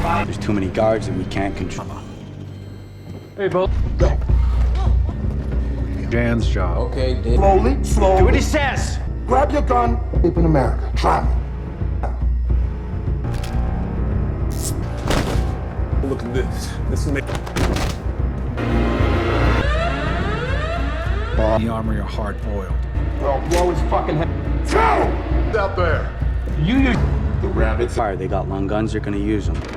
There's too many guards that we can't control. Hey, Bo. Dan's job. Okay, Dave. Slowly. Do what he says! Grab your gun. Keep in America. Try me. Look at this. This is The armor, you're hard-boiled. Well, blow his fucking head. out there. You use The rabbits. Fire, they got long guns, they're gonna use them. Number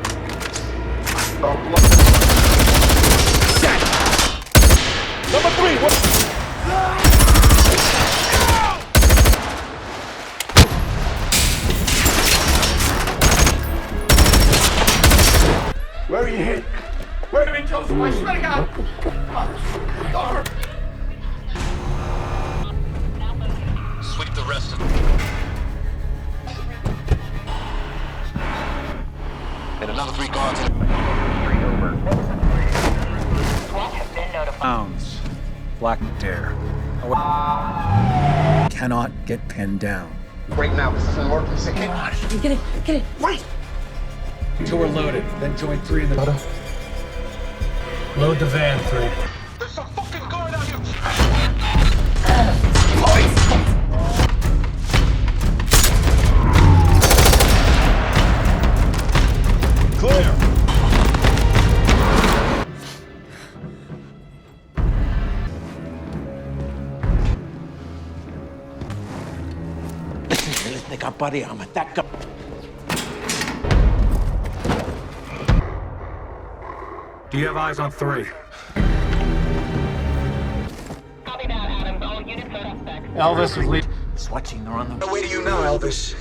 3. What? Where are you hit? Where do we go? I swear to God. Sweep the rest of and another 3 guards. Pounds. Black Dare. Cannot get pinned down. Right now, this is an emergency. Get it. Wait! Until we're loaded, then join 3 in the... load the van 3. There's a fucking guard out here. Clear. Do you have eyes on 3? Copy that, Adams. All units are suspects. Elvis is leading. Swatching, they're on the way to you now, Elvis.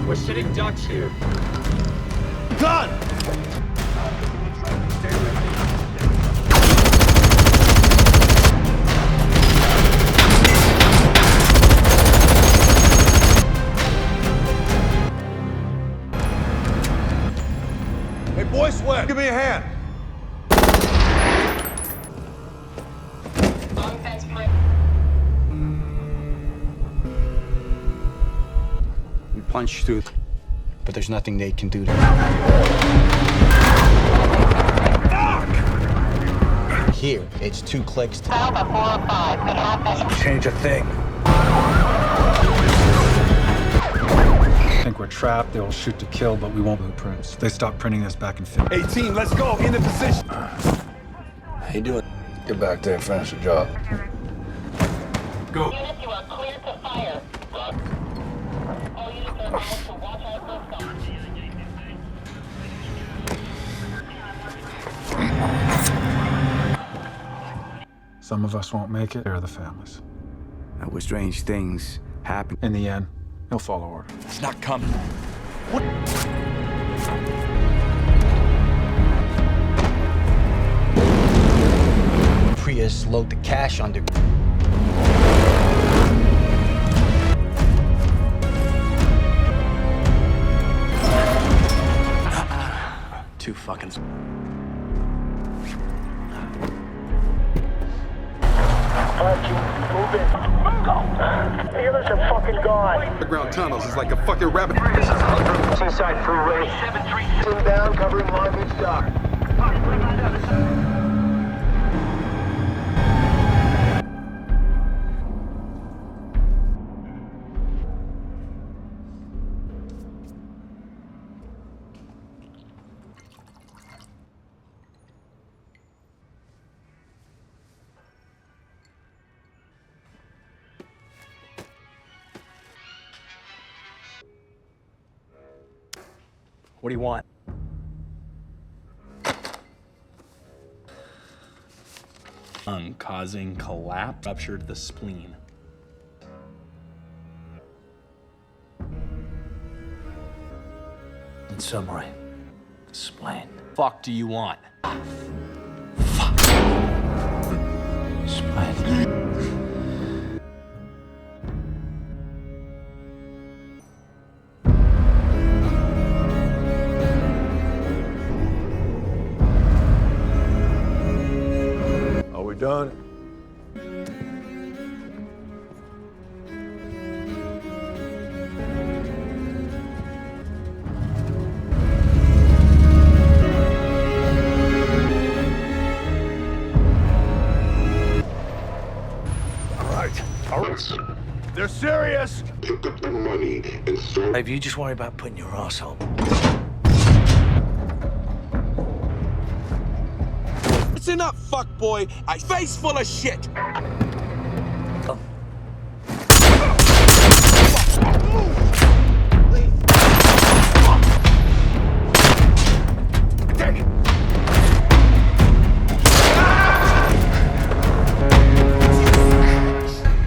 We're sitting ducks here. Gun! Hey, boy, Sweat, give me a hand. Long fence point. We punch through, but there's nothing they can do. Here, it's 2 clicks to... Alpha 405. Could have this. Change a thing. Think we're trapped, they'll shoot to kill, but we won't blueprints. They stopped printing this back in 50. Hey, team, let's go. In the position. How you doing? Get back there and finish the job. Go. Units, you are clear to fire. All units are advised to watch out for stop. Some of us won't make it. They're the families. That was strange things happen. In the end, he'll follow order. It's not coming. Prius load the cash under. Too fucking. Healers are fucking gone. Underground tunnels is like a fucking rabbit. Seaside Freeway. Down, covering Long Beach Dock. What do you want? Causing collapse, ruptured the spleen. In summary, explain. Fuck do you want? Fuck. Spine. Are we done? They're serious! Pick up the money and start. Babe, you just worry about putting your ass home. Listen up, fuckboy. I face full of shit.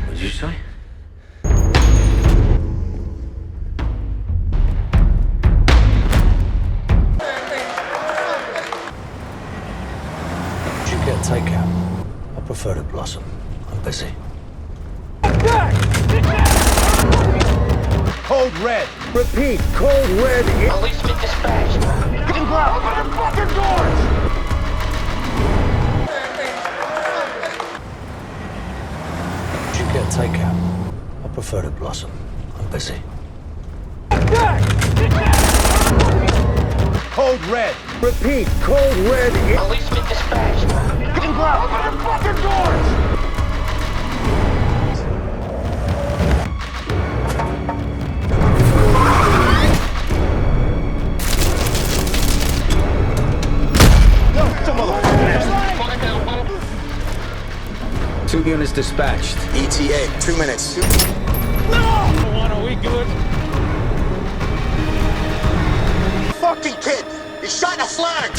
What'd you say? Should get takeout. I prefer to blossom. I'm busy. Code red! Repeat, code red. Policeman dispatched. Get ground. Open the fucking doors! Should get takeout. I prefer to blossom. I'm busy. Code red! Repeat, code red. Policeman dispatched. Get ground. Open the fucking doors! Two units dispatched. ETA, 2 minutes. Fucking kid! He shot a flag!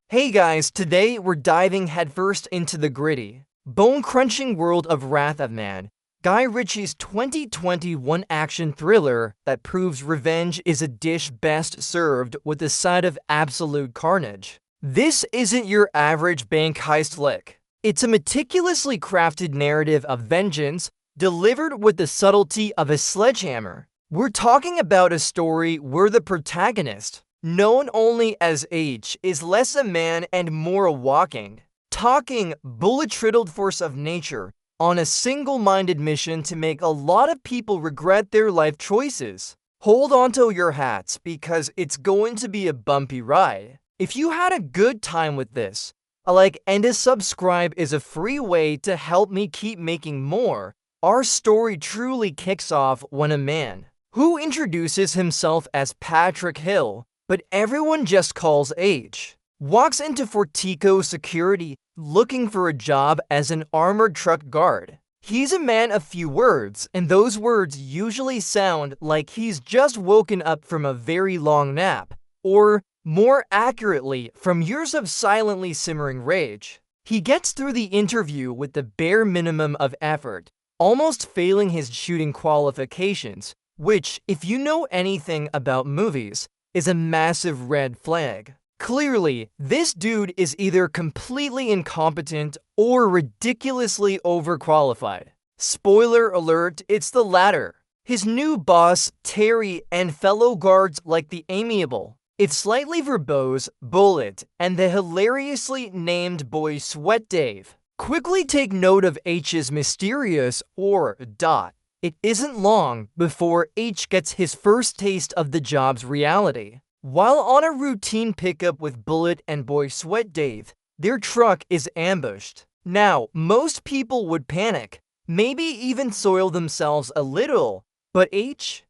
Hey guys, today we're diving headfirst into the gritty, bone-crunching world of Wrath of Man, Guy Ritchie's 2021 action thriller that proves revenge is a dish best served with a side of absolute carnage. This isn't your average bank heist flick. It's a meticulously crafted narrative of vengeance delivered with the subtlety of a sledgehammer. We're talking about a story where the protagonist, known only as H, is less a man and more a walking, talking, bullet-riddled force of nature on a single-minded mission to make a lot of people regret their life choices. Hold onto your hats because it's going to be a bumpy ride. If you had a good time with this, a like and a subscribe is a free way to help me keep making more. Our story truly kicks off when a man, who introduces himself as Patrick Hill, but everyone just calls H, walks into Fortico security looking for a job as an armored truck guard. He's a man of few words, and those words usually sound like he's just woken up from a very long nap, or more accurately, from years of silently simmering rage. He gets through the interview with the bare minimum of effort, almost failing his shooting qualifications, which, if you know anything about movies, is a massive red flag. Clearly, this dude is either completely incompetent or ridiculously overqualified. Spoiler alert, it's the latter. His new boss, Terry, and fellow guards like the amiable, if slightly verbose, Bullet, and the hilariously named boy Sweat Dave, quickly take note of H's mysterious or dot. It isn't long before H gets his first taste of the job's reality. While on a routine pickup with Bullet and boy Sweat Dave, their truck is ambushed. Now, most people would panic, maybe even soil themselves a little, but H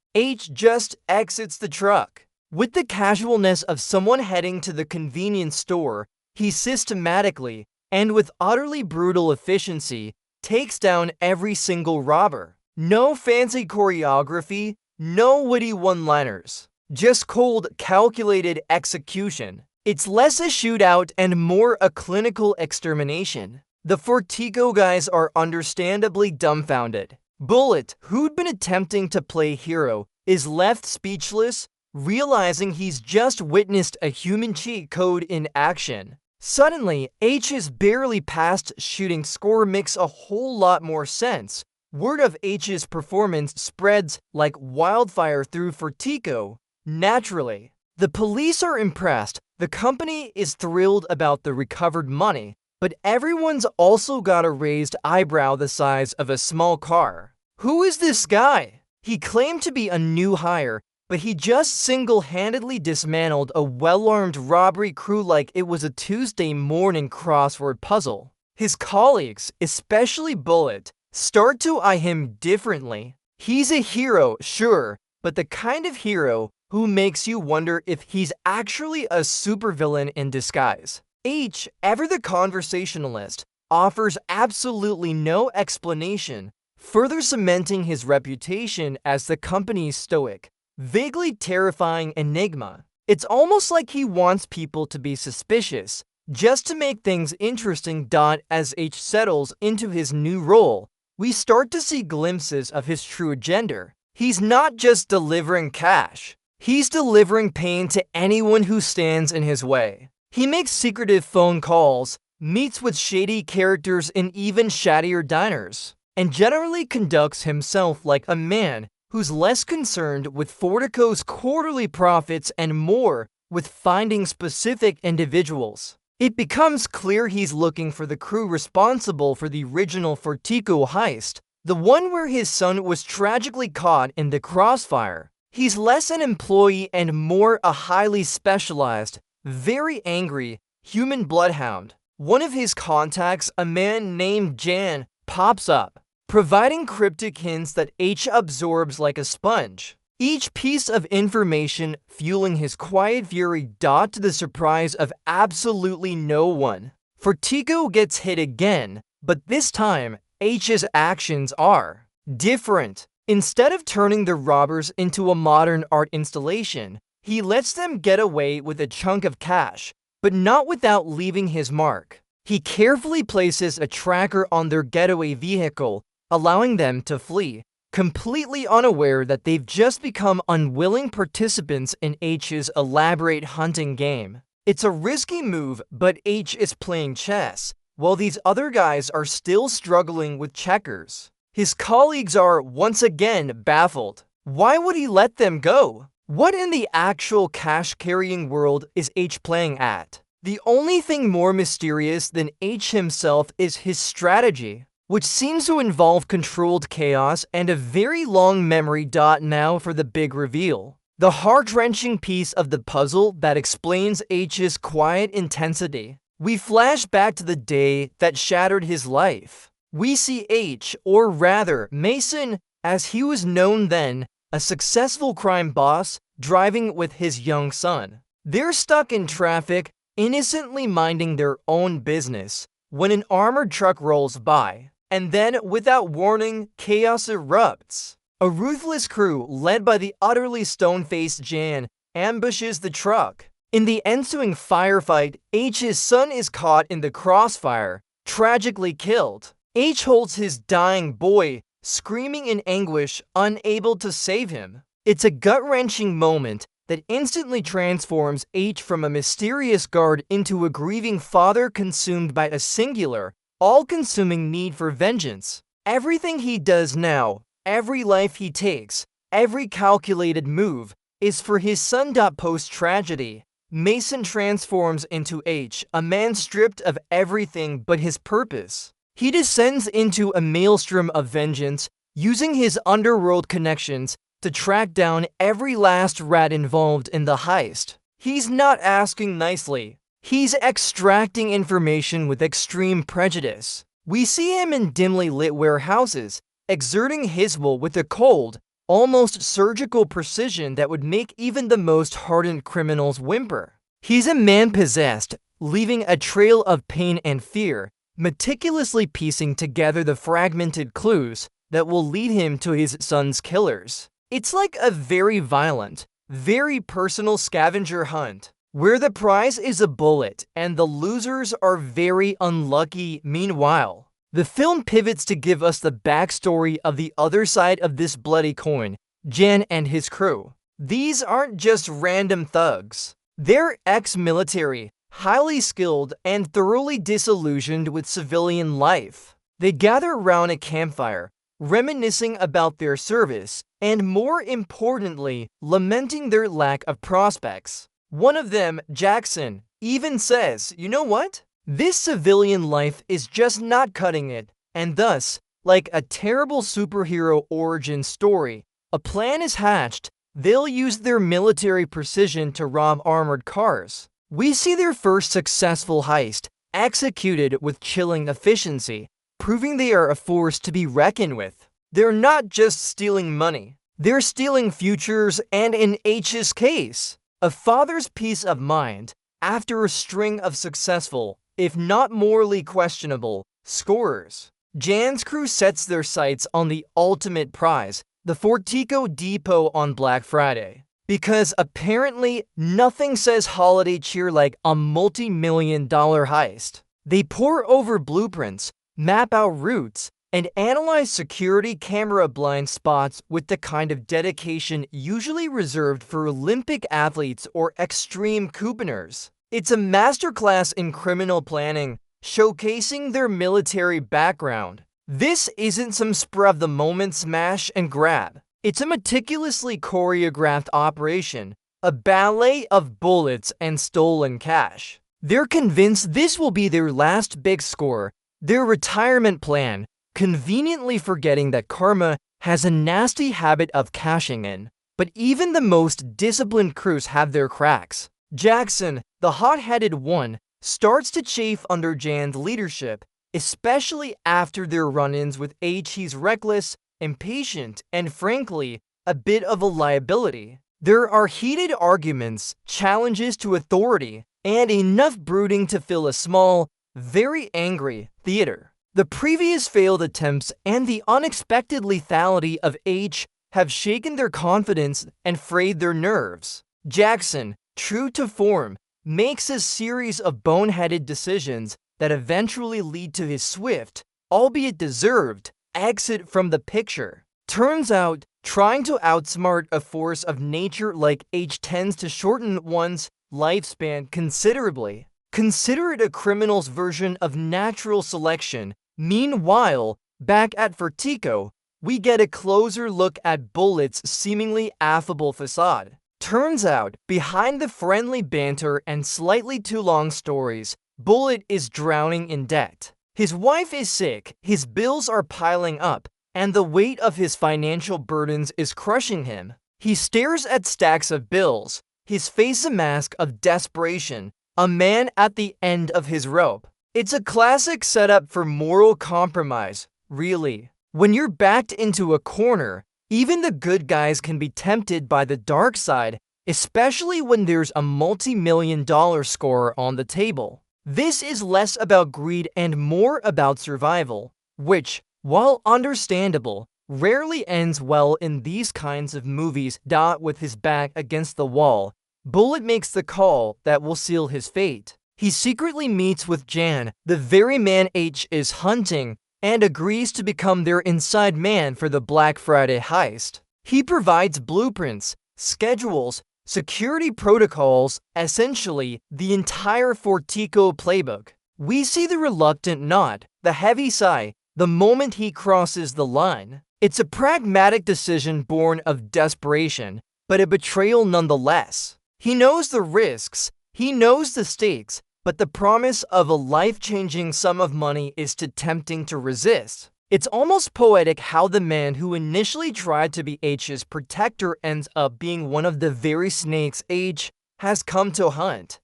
just exits the truck. With the casualness of someone heading to the convenience store, he systematically, and with utterly brutal efficiency, takes down every single robber. No fancy choreography, no witty one-liners. Just cold, calculated execution. It's less a shootout and more a clinical extermination. The Fortico guys are understandably dumbfounded. Bullet, who'd been attempting to play hero, is left speechless, realizing he's just witnessed a human cheat code in action. Suddenly, H's barely passed shooting score makes a whole lot more sense. Word of H's performance spreads like wildfire through Vertigo. Naturally, the police are impressed, the company is thrilled about the recovered money, but everyone's also got a raised eyebrow the size of a small car. Who is this guy? He claimed to be a new hire, but he just single-handedly dismantled a well-armed robbery crew like it was a Tuesday morning crossword puzzle. His colleagues, especially Bullet, start to eye him differently. He's a hero, sure, but the kind of hero who makes you wonder if he's actually a supervillain in disguise. H, ever the conversationalist, offers absolutely no explanation, further cementing his reputation as the company's stoic, vaguely terrifying enigma. It's almost like he wants people to be suspicious, just to make things interesting. As H settles into his new role, we start to see glimpses of his true agenda. He's not just delivering cash, he's delivering pain to anyone who stands in his way. He makes secretive phone calls, meets with shady characters in even shadier diners, and generally conducts himself like a man who's less concerned with Fortico's quarterly profits and more with finding specific individuals. It becomes clear he's looking for the crew responsible for the original Fortico heist, the one where his son was tragically caught in the crossfire. He's less an employee and more a highly specialized, very angry human bloodhound. One of his contacts, a man named Jan, pops up, providing cryptic hints that H absorbs like a sponge. Each piece of information fueling his quiet fury. To the surprise of absolutely no one, Vertigo gets hit again, but this time H's actions are different. Instead of turning the robbers into a modern art installation, he lets them get away with a chunk of cash, but not without leaving his mark. He carefully places a tracker on their getaway vehicle, allowing them to flee, completely unaware that they've just become unwilling participants in H's elaborate hunting game. It's a risky move, but H is playing chess, while these other guys are still struggling with checkers. His colleagues are once again baffled. Why would he let them go? What in the actual cash-carrying world is H playing at? The only thing more mysterious than H himself is his strategy, which seems to involve controlled chaos and a very long memory. Now for the big reveal. The heart-wrenching piece of the puzzle that explains H's quiet intensity. We flash back to the day that shattered his life. We see H, or rather Mason, as he was known then, a successful crime boss, driving with his young son. They're stuck in traffic, innocently minding their own business, when an armored truck rolls by. And then, without warning, chaos erupts. A ruthless crew, led by the utterly stone-faced Jan, ambushes the truck. In the ensuing firefight, H's son is caught in the crossfire, tragically killed. H holds his dying boy, screaming in anguish, unable to save him. It's a gut-wrenching moment that instantly transforms H from a mysterious guard into a grieving father consumed by a singular, all-consuming need for vengeance. Everything he does now, every life he takes, every calculated move, is for his son. Post-tragedy, Mason transforms into H, a man stripped of everything but his purpose. He descends into a maelstrom of vengeance, using his underworld connections to track down every last rat involved in the heist. He's not asking nicely. He's extracting information with extreme prejudice. We see him in dimly lit warehouses, exerting his will with a cold, almost surgical precision that would make even the most hardened criminals whimper. He's a man possessed, leaving a trail of pain and fear, meticulously piecing together the fragmented clues that will lead him to his son's killers. It's like a very violent, very personal scavenger hunt, where the prize is a bullet and the losers are very unlucky. Meanwhile, the film pivots to give us the backstory of the other side of this bloody coin, Jan and his crew. These aren't just random thugs. They're ex-military, highly skilled, and thoroughly disillusioned with civilian life. They gather around a campfire, reminiscing about their service, and more importantly, lamenting their lack of prospects. One of them, Jackson, even says, "You know what? This civilian life is just not cutting it," and thus, like a terrible superhero origin story, a plan is hatched. They'll use their military precision to rob armored cars. We see their first successful heist, executed with chilling efficiency, proving they are a force to be reckoned with. They're not just stealing money. They're stealing futures and, in H's case, a father's peace of mind after a string of successful, if not morally questionable, scorers. Jan's crew sets their sights on the ultimate prize, the Fortico Depot on Black Friday. Because apparently nothing says holiday cheer like a multi-million-dollar heist. They pore over blueprints, map out routes, and analyze security camera blind spots with the kind of dedication usually reserved for Olympic athletes or extreme couponers. It's a masterclass in criminal planning, showcasing their military background. This isn't some spur-of-the-moment smash and grab. It's a meticulously choreographed operation, a ballet of bullets and stolen cash. They're convinced this will be their last big score, their retirement plan, conveniently forgetting that karma has a nasty habit of cashing in. But even the most disciplined crews have their cracks. Jackson, the hot-headed one, starts to chafe under Jan's leadership, especially after their run-ins with H. He's reckless, impatient, and frankly, a bit of a liability. There are heated arguments, challenges to authority, and enough brooding to fill a small, very angry theater. The previous failed attempts and the unexpected lethality of H have shaken their confidence and frayed their nerves. Jackson, true to form, makes a series of boneheaded decisions that eventually lead to his swift, albeit deserved, exit from the picture. Turns out, trying to outsmart a force of nature like H tends to shorten one's lifespan considerably. Consider it a criminal's version of natural selection. Meanwhile, back at Fortico, we get a closer look at Bullet's seemingly affable facade. Turns out, behind the friendly banter and slightly too long stories, Bullet is drowning in debt. His wife is sick, his bills are piling up, and the weight of his financial burdens is crushing him. He stares at stacks of bills, his face a mask of desperation, a man at the end of his rope. It's a classic setup for moral compromise, really. When you're backed into a corner, even the good guys can be tempted by the dark side, especially when there's a multi-million-dollar score on the table. This is less about greed and more about survival, which, while understandable, rarely ends well in these kinds of movies. With his back against the wall, Bullet makes the call that will seal his fate. He secretly meets with Jan, the very man H is hunting, and agrees to become their inside man for the Black Friday heist. He provides blueprints, schedules, security protocols, essentially the entire Fortico playbook. We see the reluctant nod, the heavy sigh, the moment he crosses the line. It's a pragmatic decision born of desperation, but a betrayal nonetheless. He knows the risks, he knows the stakes, but the promise of a life-changing sum of money is too tempting to resist. It's almost poetic how the man who initially tried to be H's protector ends up being one of the very snakes H has come to hunt.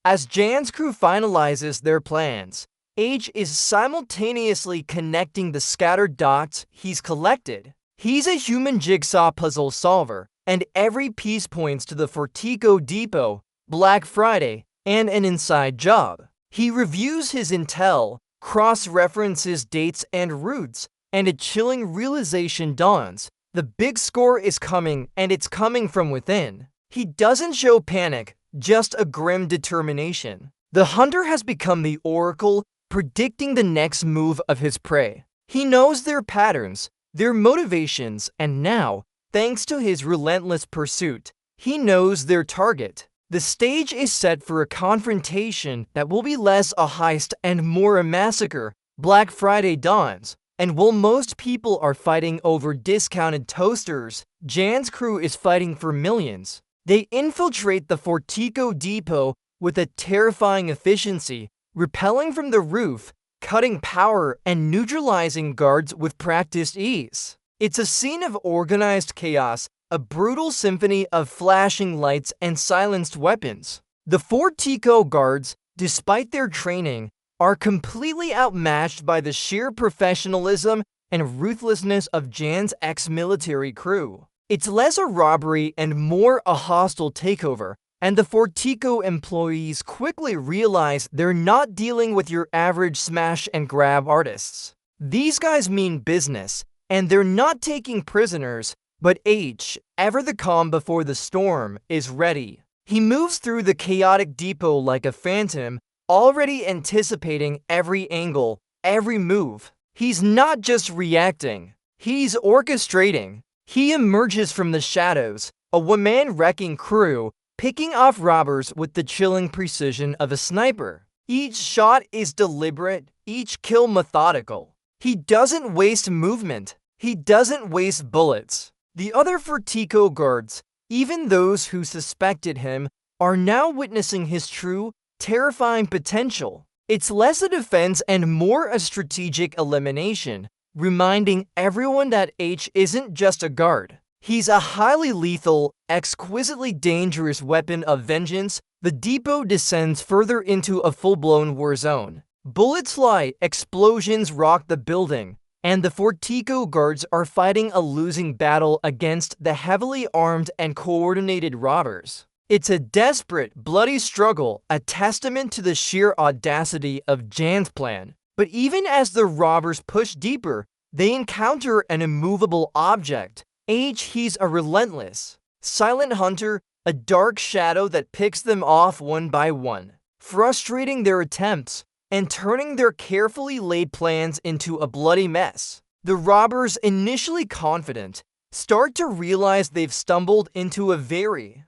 As Jan's crew finalizes their plans, H is simultaneously connecting the scattered dots he's collected. He's a human jigsaw puzzle solver, and every piece points to the Fortico Depot, Black Friday, and an inside job. He reviews his intel, cross-references dates and routes, and a chilling realization dawns. The big score is coming, and it's coming from within. He doesn't show panic, just a grim determination. The hunter has become the oracle, predicting the next move of his prey. He knows their patterns, their motivations, and now, thanks to his relentless pursuit, He knows their target. The stage is set for a confrontation that will be less a heist and more a massacre. Black Friday dawns, and while most people are fighting over discounted toasters, Jan's crew is fighting for millions. They infiltrate the Fortico depot with a terrifying efficiency, rappelling from the roof, cutting power, and neutralizing guards with practiced ease. It's a scene of organized chaos, a brutal symphony of flashing lights and silenced weapons. The Fortico guards, despite their training, are completely outmatched by the sheer professionalism and ruthlessness of Jan's ex-military crew. It's less a robbery and more a hostile takeover, and the Fortico employees quickly realize they're not dealing with your average smash-and-grab artists. These guys mean business, and they're not taking prisoners, but H, ever the calm before the storm, is ready. He moves through the chaotic depot like a phantom, already anticipating every angle, every move. He's not just reacting, he's orchestrating. He emerges from the shadows, a one-man wrecking crew, picking off robbers with the chilling precision of a sniper. Each shot is deliberate, each kill methodical. He doesn't waste movement. He doesn't waste bullets. The other Fortico guards, even those who suspected him, are now witnessing his true, terrifying potential. It's less a defense and more a strategic elimination, reminding everyone that H isn't just a guard. He's a highly lethal, exquisitely dangerous weapon of vengeance. The depot descends further into a full-blown war zone. Bullets fly, explosions rock the building, and the Fortico guards are fighting a losing battle against the heavily armed and coordinated robbers. It's a desperate, bloody struggle, a testament to the sheer audacity of Jan's plan. But even as the robbers push deeper, they encounter an immovable object. He's a relentless, silent hunter, a dark shadow that picks them off one by one, frustrating their attempts and turning their carefully laid plans into a bloody mess. The robbers, initially confident, start to realize they've stumbled into a very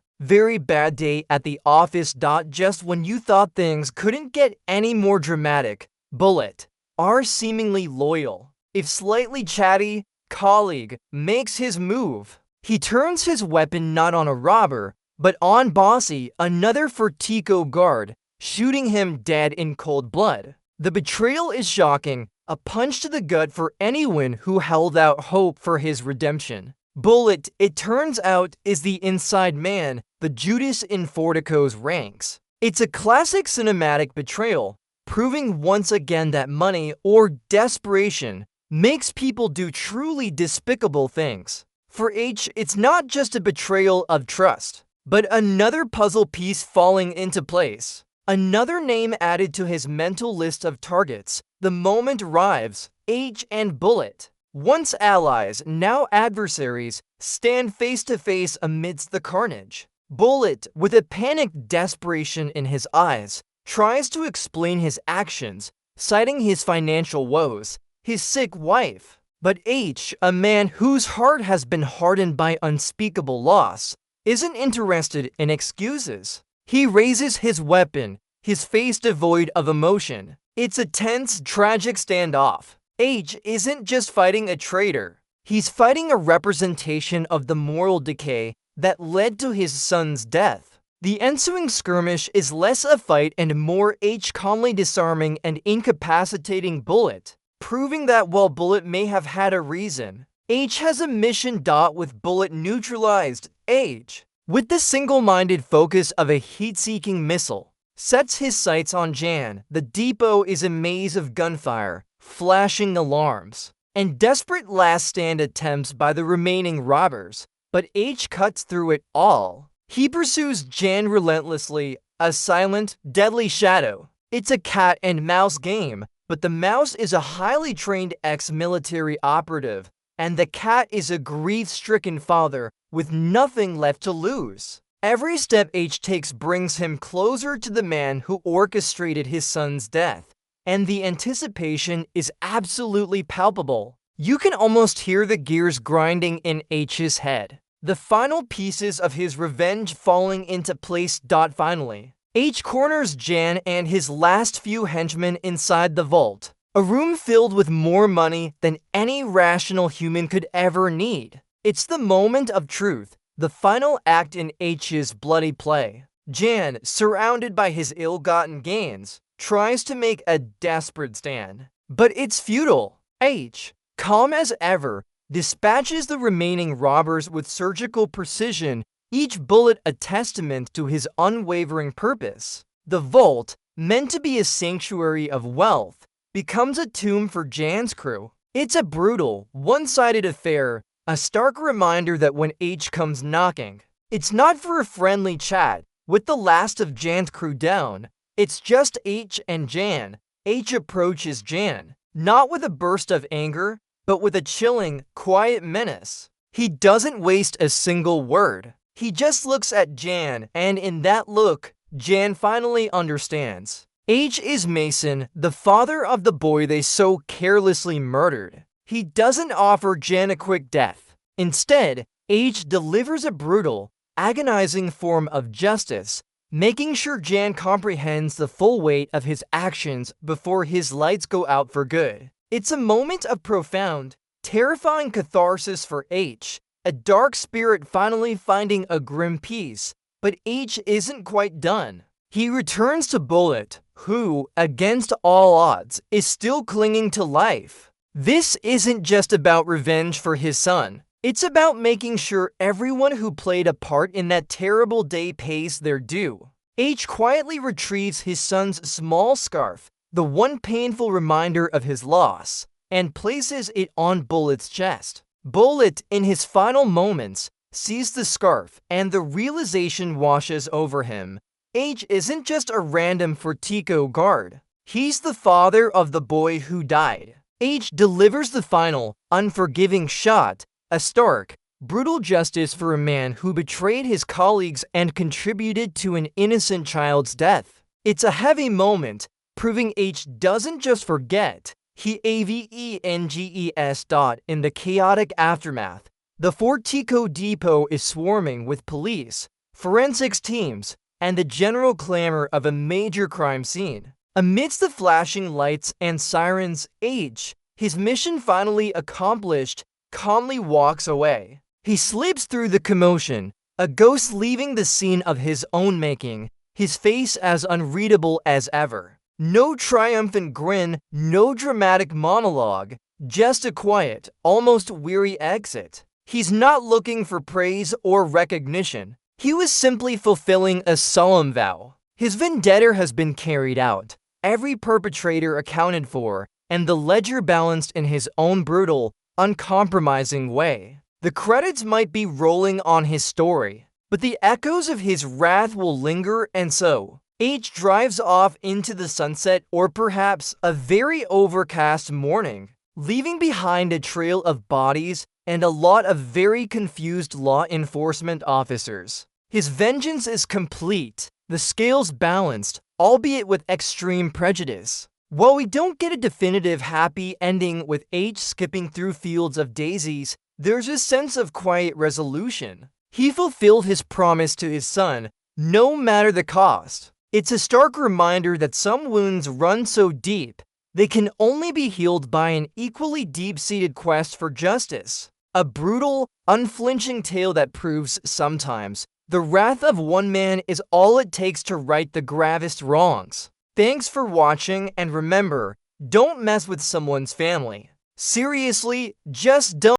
bad day at the office. Just when you thought things couldn't get any more dramatic, Bullet, our seemingly loyal, if slightly chatty, colleague, makes his move. He turns his weapon not on a robber, but on Bossy, another Fortico guard, shooting him dead in cold blood. The betrayal is shocking, a punch to the gut for anyone who held out hope for his redemption. Bullet, it turns out, is the inside man, the Judas in Fortico's ranks. It's a classic cinematic betrayal, proving once again that money or desperation makes people do truly despicable things. For H, it's not just a betrayal of trust, but another puzzle piece falling into place. Another name added to his mental list of targets. The moment arrives. H and Bullet, once allies, now adversaries, stand face to face amidst the carnage. Bullet, with a panicked desperation in his eyes, tries to explain his actions, citing his financial woes, his sick wife. But H, a man whose heart has been hardened by unspeakable loss, isn't interested in excuses. He raises his weapon, his face devoid of emotion. It's a tense, tragic standoff. H isn't just fighting a traitor. He's fighting a representation of the moral decay that led to his son's death. The ensuing skirmish is less a fight and more H calmly disarming and incapacitating Bullet, proving that while Bullet may have had a reason, H has a mission. With Bullet neutralized, H, with the single-minded focus of a heat-seeking missile, sets his sights on Jan. The depot is a maze of gunfire, flashing alarms, and desperate last-stand attempts by the remaining robbers. But H cuts through it all. He pursues Jan relentlessly, a silent, deadly shadow. It's a cat-and-mouse game, but the mouse is a highly trained ex-military operative, and the cat is a grief-stricken father with nothing left to lose. Every step H takes brings him closer to the man who orchestrated his son's death, and the anticipation is absolutely palpable. You can almost hear the gears grinding in H's head. the final pieces of his revenge falling into place. Finally, H corners Jan and his last few henchmen inside the vault, a room filled with more money than any rational human could ever need. It's the moment of truth, the final act in H's bloody play. Jan, surrounded by his ill-gotten gains, tries to make a desperate stand, but it's futile. H, calm as ever, dispatches the remaining robbers with surgical precision, each bullet a testament to his unwavering purpose. The vault, meant to be a sanctuary of wealth, becomes a tomb for Jan's crew. It's a brutal, one-sided affair, a stark reminder that when H comes knocking, it's not for a friendly chat with the last of Jan's crew down. It's just H and Jan. H approaches Jan, not with a burst of anger, but with a chilling, quiet menace. He doesn't waste a single word. He just looks at Jan, and in that look, Jan finally understands. H is Mason, the father of the boy they so carelessly murdered. He doesn't offer Jan a quick death. Instead, H delivers a brutal, agonizing form of justice, making sure Jan comprehends the full weight of his actions before his lights go out for good. It's a moment of profound, terrifying catharsis for H, a dark spirit finally finding a grim peace. But H isn't quite done. He returns to Bullet, who, against all odds, is still clinging to life. This isn't just about revenge for his son. It's about making sure everyone who played a part in that terrible day pays their due. H quietly retrieves his son's small scarf, the one painful reminder of his loss, and places it on Bullet's chest. Bullet, in his final moments, sees the scarf, and the realization washes over him. H isn't just a random Fortico guard. He's the father of the boy who died. H delivers the final, unforgiving shot, a stark, brutal justice for a man who betrayed his colleagues and contributed to an innocent child's death. It's a heavy moment, proving H doesn't just forget, he avenges. In the chaotic aftermath, the Fortico depot is swarming with police, forensics teams, and the general clamor of a major crime scene. Amidst the flashing lights and sirens, H, his mission finally accomplished, calmly walks away. He slips through the commotion, a ghost leaving the scene of his own making, his face as unreadable as ever. No triumphant grin, no dramatic monologue, just a quiet, almost weary exit. He's not looking for praise or recognition. He was simply fulfilling a solemn vow. His vendetta has been carried out, every perpetrator accounted for, and the ledger balanced in his own brutal, uncompromising way. The credits might be rolling on his story, but the echoes of his wrath will linger, and so H drives off into the sunset, or perhaps a very overcast morning, leaving behind a trail of bodies and a lot of very confused law enforcement officers. His vengeance is complete, the scales balanced, albeit with extreme prejudice. While we don't get a definitive happy ending with H skipping through fields of daisies, there's a sense of quiet resolution. He fulfilled his promise to his son, no matter the cost. It's a stark reminder that some wounds run so deep, they can only be healed by an equally deep-seated quest for justice. A brutal, unflinching tale that proves sometimes the wrath of one man is all it takes to right the gravest wrongs. Thanks for watching, and remember, don't mess with someone's family. Seriously, just don't.